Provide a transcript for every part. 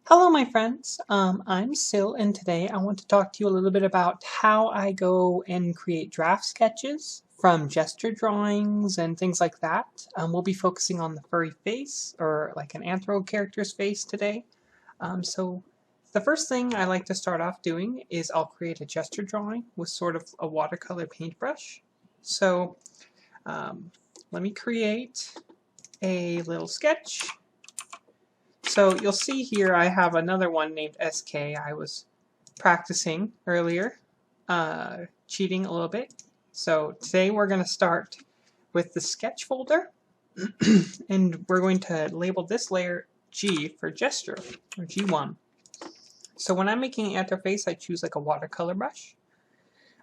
Hello, my friends. I'm Sil, and today I want to talk to you a little bit about how I go and create draft sketches from gesture drawings and things like that. We'll be focusing on the furry face, or like an anthro character's face today. So the first thing I like to start off doing is I'll create a gesture drawing with sort of a watercolor paintbrush. So um, let me create a little sketch. So you'll see here I have another one named SK. I was practicing earlier, cheating a little bit. So today we're going to start with the sketch folder, and we're going to label this layer G for gesture, or G1. So when I'm making an interface, I choose like a watercolor brush.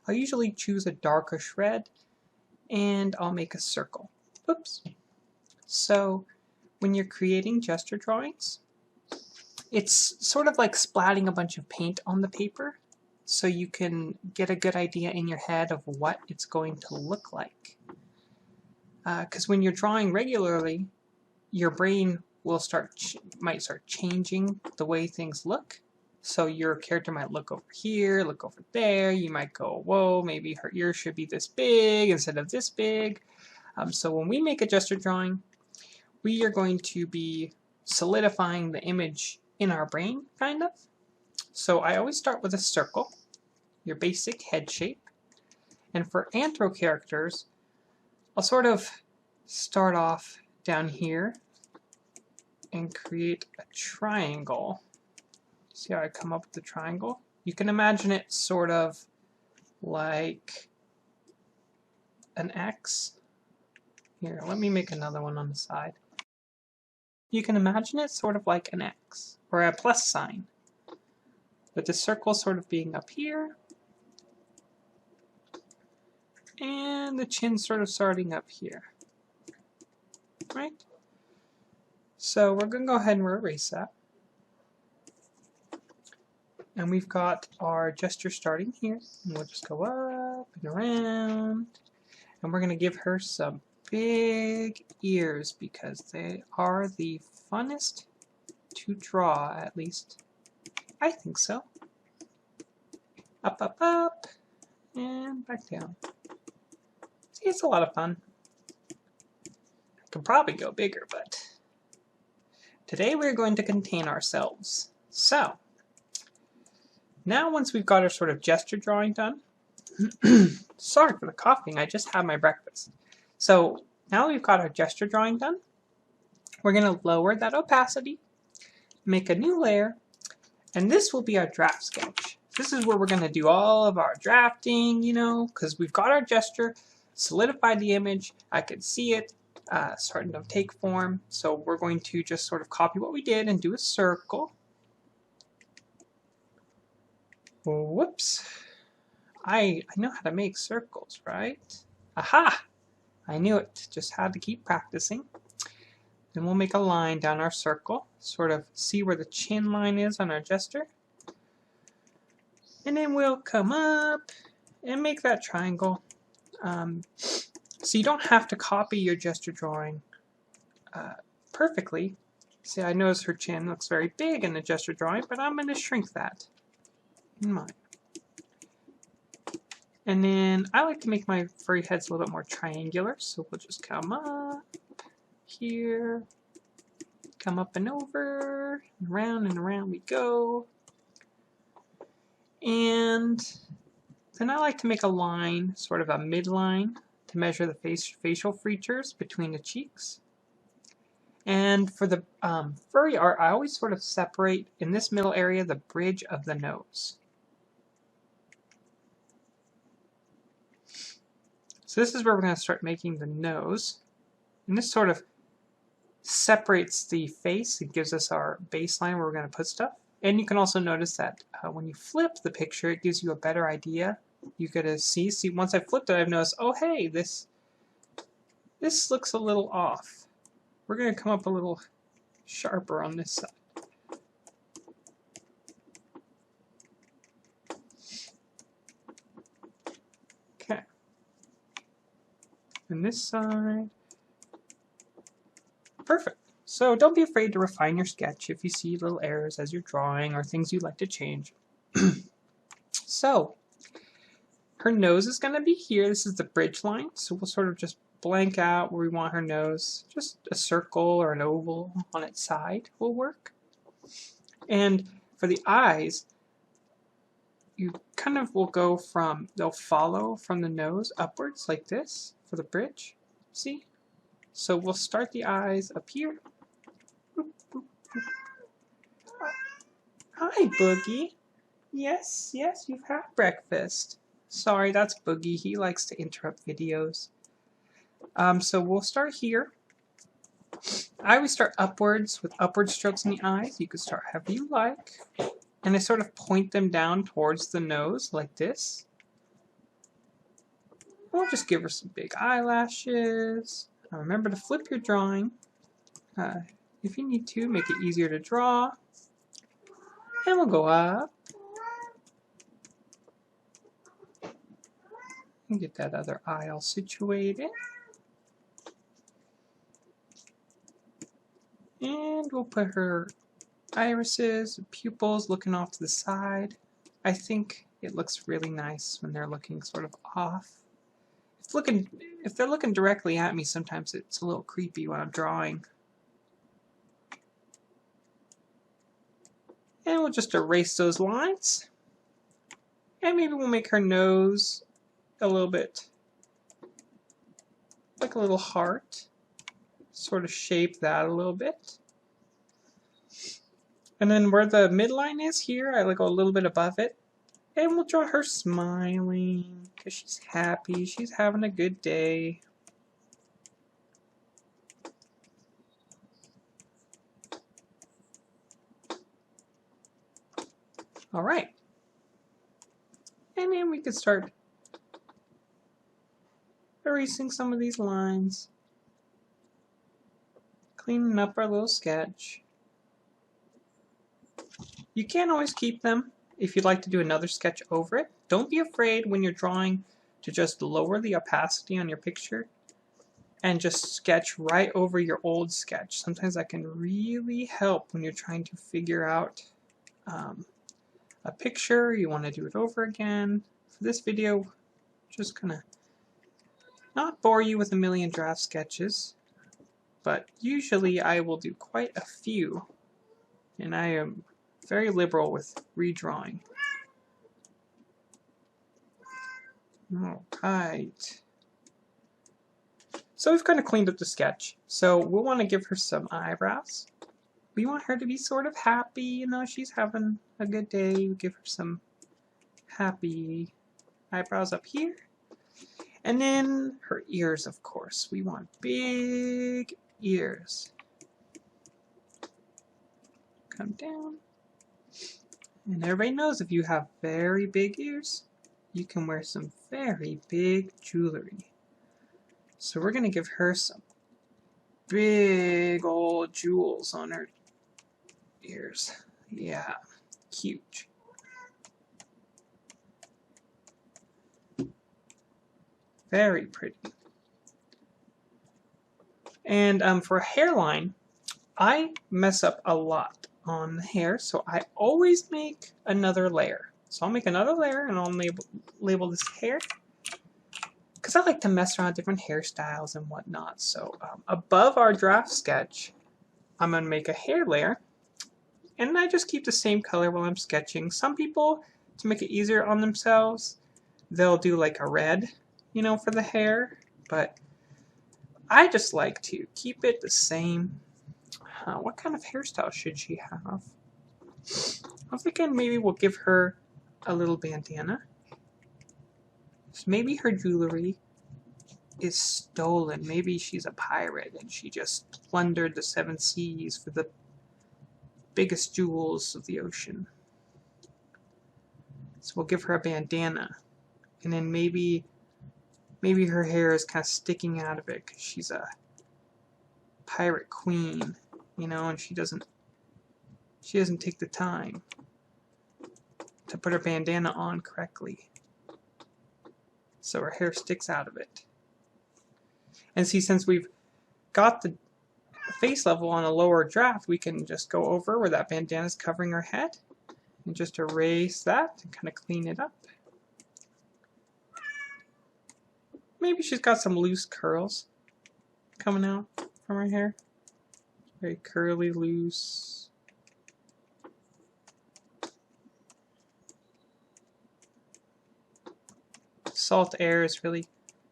I'll usually choose a darkish red, and I'll make a circle. Oops. So when you're creating gesture drawings, it's sort of like splatting a bunch of paint on the paper so you can get a good idea in your head of what it's going to look like. Because when you're drawing regularly, your brain will might start changing the way things look. So your character might look over here, look over there. You might go, whoa, maybe her ears should be this big instead of this big. So when we make a gesture drawing, we are going to be solidifying the image in our brain, kind of. So I always start with a circle, your basic head shape. And for anthro characters, I'll sort of start off down here and create a triangle. See how I come up with the triangle? You can imagine it sort of like an X. Here, let me make another one on the side. You can imagine it sort of like an X, or a plus sign, with the circle sort of being up here, and the chin sort of starting up here, right? So we're going to go ahead and erase that. And we've got our gesture starting here, and we'll just go up and around, and we're going to give her some big ears because they are the funnest to draw, at least I think so. Up, up, up, and back down. See, it's a lot of fun. I could probably go bigger, but today we're going to contain ourselves. So, now once we've got our sort of gesture drawing done, sorry for the coughing, I just had my breakfast. So now we've got our gesture drawing done, we're going to lower that opacity, make a new layer, and this will be our draft sketch. This is where we're going to do all of our drafting, you know, because we've got our gesture, solidified the image, I can see it starting to take form. So we're going to just sort of copy what we did and do a circle. Whoops. I know how to make circles, right? Aha! I knew it. Just had to keep practicing. Then we'll make a line down our circle, sort of see where the chin line is on our gesture. And then we'll come up and make that triangle. So you don't have to copy your gesture drawing perfectly. See, I notice her chin looks very big in the gesture drawing, but I'm going to shrink that in mine. And then I like to make my furry heads a little bit more triangular, so we'll just come up here, come up and over, and around we go. And then I like to make a line, sort of a midline, to measure the facial features between the cheeks. And for the furry art, I always sort of separate, in this middle area, the bridge of the nose. So this is where we're going to start making the nose. And this sort of separates the face. It gives us our baseline where we're going to put stuff. And you can also notice that when you flip the picture, it gives you a better idea. You get to see, once I flipped it, I've noticed, oh hey, this looks a little off. We're going to come up a little sharper on this side. Okay. And this side. Perfect. So don't be afraid to refine your sketch if you see little errors as you're drawing or things you'd like to change. So her nose is going to be here. This is the bridge line, so we'll sort of just blank out where we want her nose. Just a circle or an oval on its side will work. And for the eyes, you kind of will go from, they'll follow from the nose upwards like this for the bridge. See? So we'll start the eyes up here. Boop, boop, boop. Hi, Boogie. Yes, you've had breakfast. Sorry, that's Boogie. He likes to interrupt videos. So we'll start here. I always start upwards with upward strokes in the eyes. You can start however you like. And I sort of point them down towards the nose like this. We'll just give her some big eyelashes. Remember to flip your drawing. If you need to, make it easier to draw. And we'll go up. And get that other eye all situated. And we'll put her irises, pupils looking off to the side. I think it looks really nice when they're looking sort of off. If they're looking directly at me, sometimes it's a little creepy when I'm drawing. And we'll just erase those lines. And maybe we'll make her nose a little bit like a little heart. Sort of shape that a little bit. And then where the midline is here, I go a little bit above it. And we'll draw her smiling because she's happy. She's having a good day. All right. And then we could start erasing some of these lines. Cleaning up our little sketch. You can't always keep them if you'd like to do another sketch over it. Don't be afraid when you're drawing to just lower the opacity on your picture and just sketch right over your old sketch. Sometimes that can really help when you're trying to figure out a picture. You want to do it over again. For this video, just gonna not bore you with a million draft sketches, but usually I will do quite a few, and I am very liberal with redrawing. Alright. So we've kind of cleaned up the sketch. So we'll want to give her some eyebrows. We want her to be sort of happy, you know, she's having a good day. We give her some happy eyebrows up here. And then her ears, of course. We want big ears. Come down. And everybody knows if you have very big ears, you can wear some very big jewelry. So we're going to give her some big old jewels on her ears. Yeah, huge. Very pretty. And for a hairline, I mess up a lot on the hair, so I always make another layer. So I'll make another layer and I'll label this hair, because I like to mess around with different hairstyles and whatnot. So above our draft sketch, I'm going to make a hair layer, and I just keep the same color while I'm sketching. Some people, to make it easier on themselves, they'll do like a red, you know, for the hair, but I just like to keep it the same. What kind of hairstyle should she have? I'm thinking maybe we'll give her a little bandana. So maybe her jewelry is stolen. Maybe she's a pirate and she just plundered the 7 seas for the biggest jewels of the ocean. So we'll give her a bandana. And then maybe her hair is kind of sticking out of it because she's a pirate queen, you know, and she doesn't take the time to put her bandana on correctly. So her hair sticks out of it. And see, since we've got the face level on a lower draft, we can just go over where that bandana is covering her head and just erase that and kind of clean it up. Maybe she's got some loose curls coming out from her hair. Very curly, loose. Salt air is really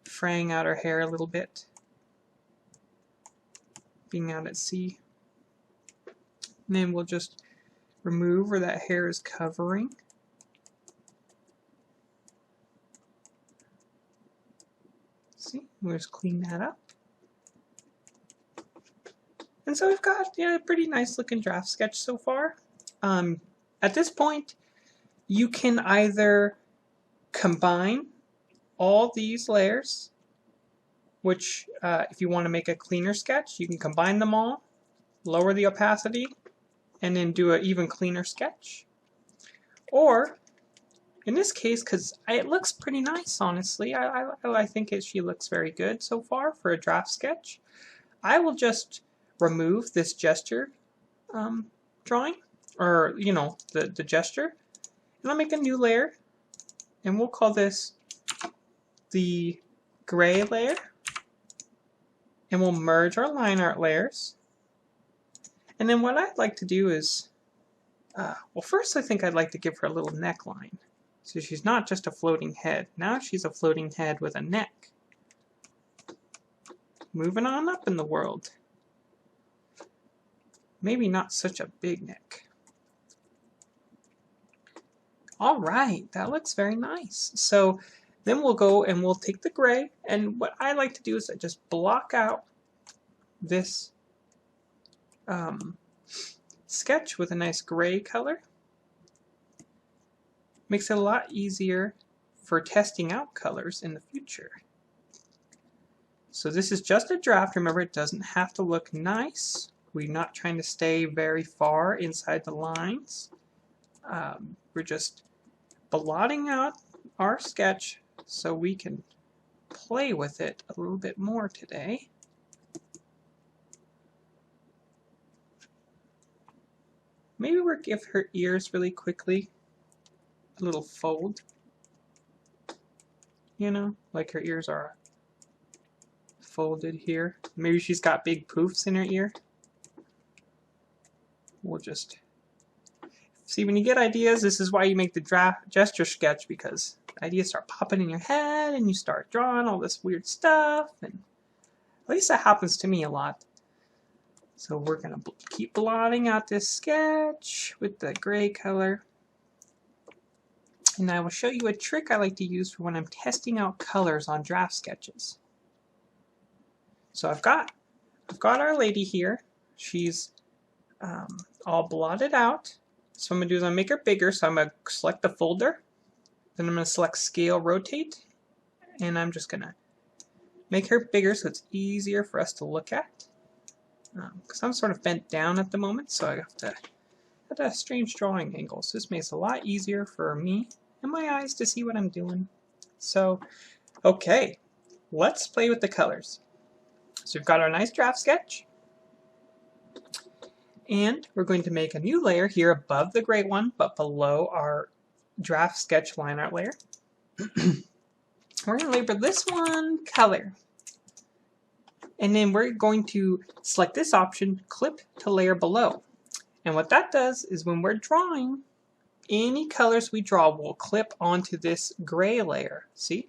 fraying out her hair a little bit, being out at sea. And then we'll just remove where that hair is covering. See, we'll just clean that up. And so we've got a pretty nice looking draft sketch so far. At this point, you can either combine all these layers, which if you want to make a cleaner sketch, you can combine them all, lower the opacity, and then do an even cleaner sketch. Or, in this case, because it looks pretty nice, honestly, I think she looks very good so far for a draft sketch, I will just remove this gesture drawing, or, the gesture, and I'll make a new layer, and we'll call this the gray layer, and we'll merge our line art layers. And then what I'd like to do is, well, first I think I'd like to give her a little neckline. So she's not just a floating head. Now she's a floating head with a neck. Moving on up in the world. Maybe not such a big neck. All right, that looks very nice. So then we'll go and we'll take the gray, and what I like to do is I just block out this sketch with a nice gray color. Makes it a lot easier for testing out colors in the future. So this is just a draft. Remember, it doesn't have to look nice. We're not trying to stay very far inside the lines. We're just blotting out our sketch so we can play with it a little bit more today. Maybe we'll give her ears really quickly a little fold. Like her ears are folded here. Maybe she's got big poofs in her ear. We'll just see, when you get ideas, this is why you make the draft gesture sketch, because ideas start popping in your head and you start drawing all this weird stuff, and at least that happens to me a lot. So we're going to keep blotting out this sketch with the gray color. And I will show you a trick I like to use for when I'm testing out colors on draft sketches. So I've got our lady here. She's all blotted out. So what I'm going to do is I'm going to make her bigger. So I'm going to select the folder. Then I'm going to select Scale Rotate. And I'm just going to make her bigger so it's easier for us to look at. Because I'm sort of bent down at the moment, so I have to at a strange drawing angle. So this makes it a lot easier for me and my eyes to see what I'm doing. So, okay, let's play with the colors. So we've got our nice draft sketch. And we're going to make a new layer here above the gray one, but below our draft sketch line art layer. We're going to label this one color. And then we're going to select this option, clip to layer below. And what that does is when we're drawing, any colors we draw will clip onto this gray layer. See?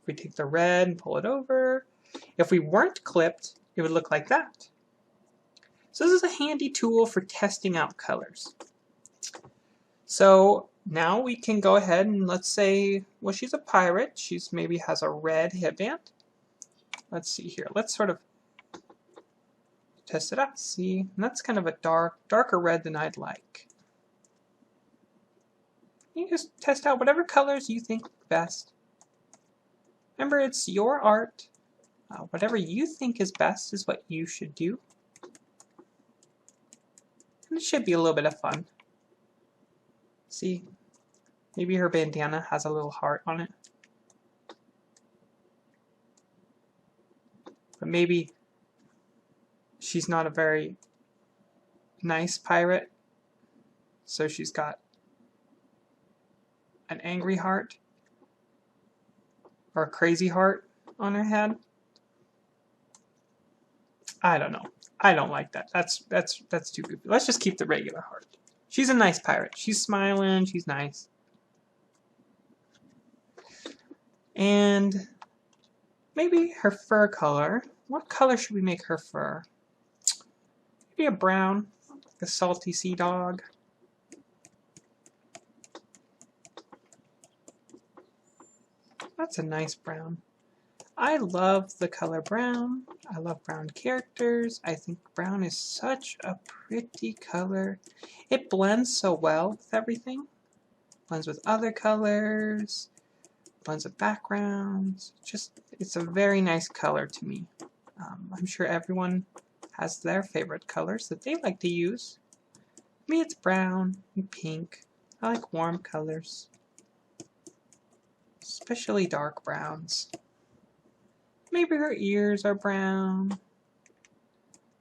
If we take the red and pull it over, if we weren't clipped, it would look like that. So this is a handy tool for testing out colors. So now we can go ahead and let's say, well, she's a pirate. She's maybe has a red headband. Let's see here. Let's sort of test it out. See, and that's kind of a darker red than I'd like. You just test out whatever colors you think best. Remember, it's your art. Whatever you think is best is what you should do. And it should be a little bit of fun. See, maybe her bandana has a little heart on it. But maybe She's not a very nice pirate, so she's got an angry heart or a crazy heart on her head. I don't know. I don't like that. That's too goofy. Let's just keep the regular heart. She's a nice pirate. She's smiling. She's nice. And maybe her fur color. What color should we make her fur? Maybe a brown, like a salty sea dog. That's a nice brown. I love the color brown. I love brown characters. I think brown is such a pretty color. It blends so well with everything. Blends with other colors. Blends with backgrounds. Just, it's a very nice color to me. I'm sure everyone has their favorite colors that they like to use. For me, it's brown and pink. I like warm colors, especially dark browns. Maybe her ears are brown.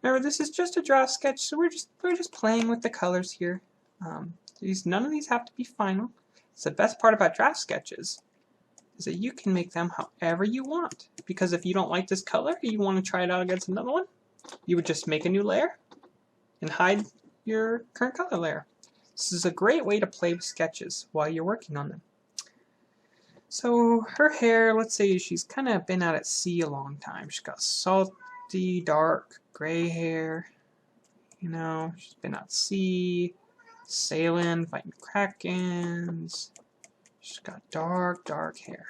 Remember, this is just a draft sketch, so we're just playing with the colors here. None of these have to be final. It's the best part about draft sketches, is that you can make them however you want. Because if you don't like this color, you want to try it out against another one, you would just make a new layer and hide your current color layer. This is a great way to play with sketches while you're working on them. So her hair, let's say she's kind of been out at sea a long time. She's got salty, dark, gray hair. You know, she's been out at sea, sailing, fighting krakens. She's got dark, dark hair.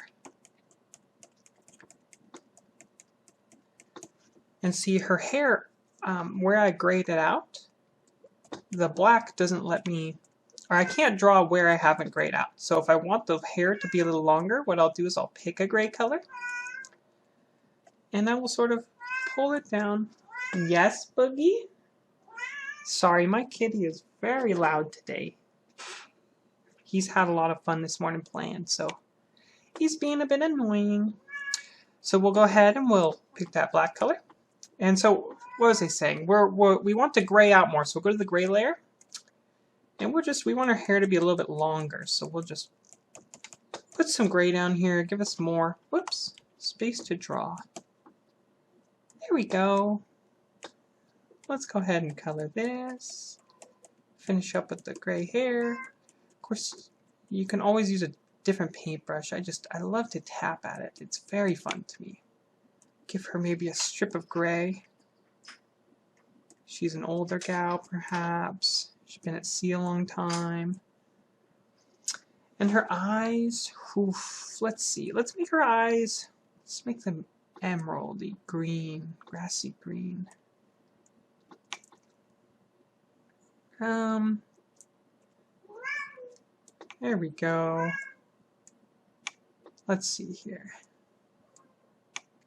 And see her hair, where I grayed it out, the black doesn't let me, or I can't draw where I haven't grayed out. So if I want the hair to be a little longer, what I'll do is I'll pick a gray color, and I will sort of pull it down. Yes, Boogie? Sorry, my kitty is very loud today. He's had a lot of fun this morning playing, so he's being a bit annoying. So we'll go ahead and we'll pick that black color. And so, what was I saying? We want to gray out more, so we'll go to the gray layer. And we want our hair to be a little bit longer, so we'll just put some gray down here, give us more, whoops, space to draw. There we go. Let's go ahead and color this. Finish up with the gray hair. Of course, you can always use a different paintbrush. I love to tap at it. It's very fun to me. Give her maybe a strip of gray. She's an older gal, perhaps. She's been at sea a long time. And her eyes, oof, let's see. Let's make her eyes, let's make them emeraldy green, grassy green. There we go. Let's see here.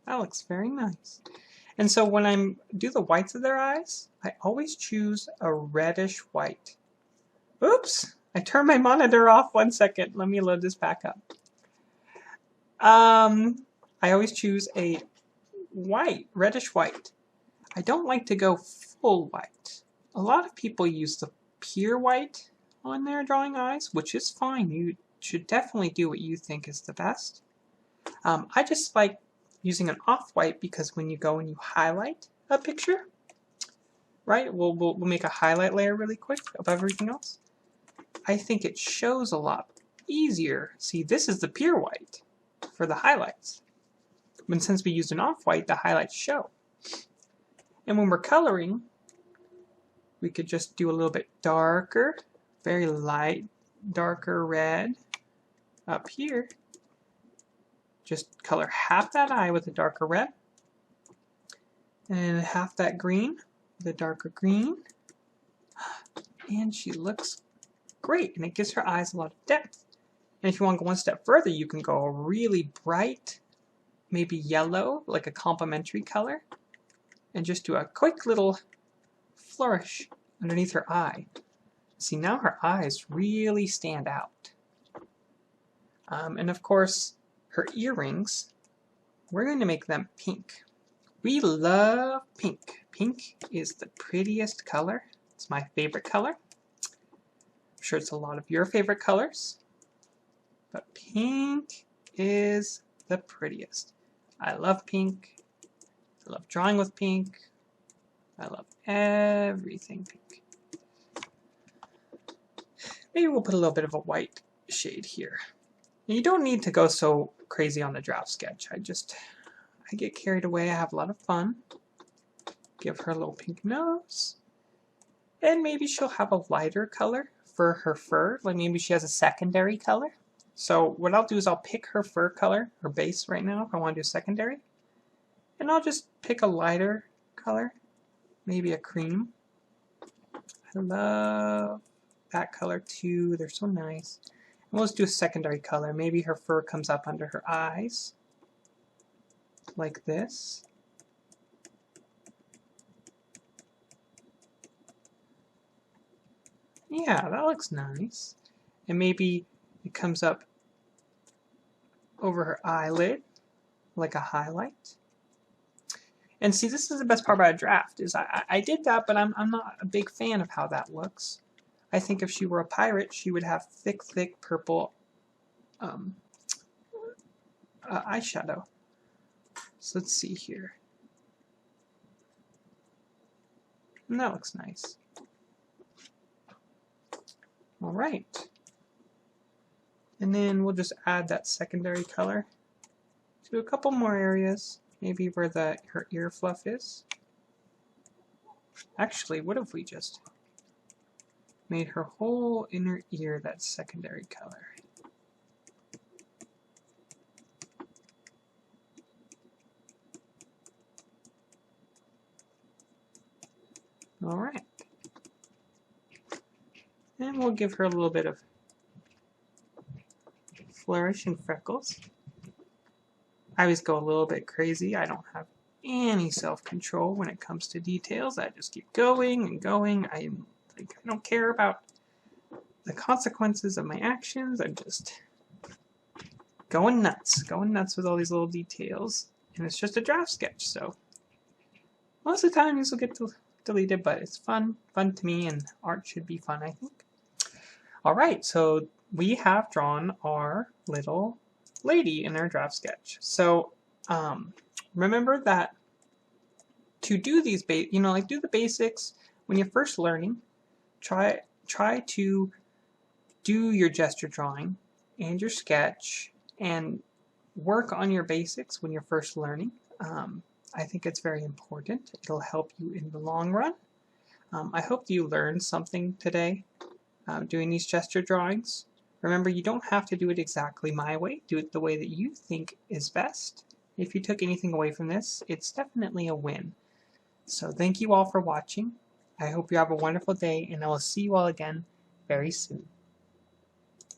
That looks very nice. And so when I do the whites of their eyes, I always choose a reddish white. Oops! I turned my monitor off. 1 second. Let me load this back up. I always choose a white, reddish white. I don't like to go full white. A lot of people use the pure white on their drawing eyes, which is fine. You should definitely do what you think is the best. I just like using an off-white because when you go and you highlight a picture, right, we'll make a highlight layer really quick above everything else. I think it shows a lot easier. See, this is the pure white for the highlights. But since we used an off-white, the highlights show. And when we're coloring, we could just do a little bit darker, very light, darker red up here. Just color half that eye with a darker red, and half that green with a darker green. And she looks great, and it gives her eyes a lot of depth. And if you want to go one step further, you can go a really bright, maybe yellow, like a complementary color, and just do a quick little flourish underneath her eye. See, now her eyes really stand out. And of course, her earrings, we're going to make them pink. We love pink. Pink is the prettiest color. It's my favorite color. I'm sure it's a lot of your favorite colors. But pink is the prettiest. I love pink. I love drawing with pink. I love everything pink. Maybe we'll put a little bit of a white shade here. You don't need to go so crazy on the draft sketch. I get carried away. I have a lot of fun. Give her a little pink nose. And maybe she'll have a lighter color for her fur. Like maybe she has a secondary color. So what I'll do is I'll pick her fur color, her base right now, if I want to do secondary. And I'll just pick a lighter color, maybe a cream. I love that color too. They're so nice. And we'll just do a secondary color. Maybe her fur comes up under her eyes, like this. Yeah, that looks nice. And maybe it comes up over her eyelid, like a highlight. And see, this is the best part about a draft, is I did that, but I'm not a big fan of how that looks. I think if she were a pirate, she would have thick purple eyeshadow. So let's see here. And that looks nice. All right. And then we'll just add that secondary color to a couple more areas, maybe where her ear fluff is. Actually, what if we just made her whole inner ear that secondary color? All right. And we'll give her a little bit of flourish and freckles. I always go a little bit crazy. I don't have any self-control when it comes to details. I just keep going and going. I don't care about the consequences of my actions. I'm just going nuts with all these little details. And it's just a draft sketch, so most of the time these will get deleted, but it's fun to me, and art should be fun, I think. Alright, so we have drawn our little lady in our draft sketch. So remember that to do these, do the basics when you're first learning. Try to do your gesture drawing and your sketch and work on your basics when you're first learning. I think it's very important. It'll help you in the long run. I hope you learned something today doing these gesture drawings. Remember, you don't have to do it exactly my way. Do it the way that you think is best. If you took anything away from this, it's definitely a win. So thank you all for watching. I hope you have a wonderful day, and I will see you all again very soon.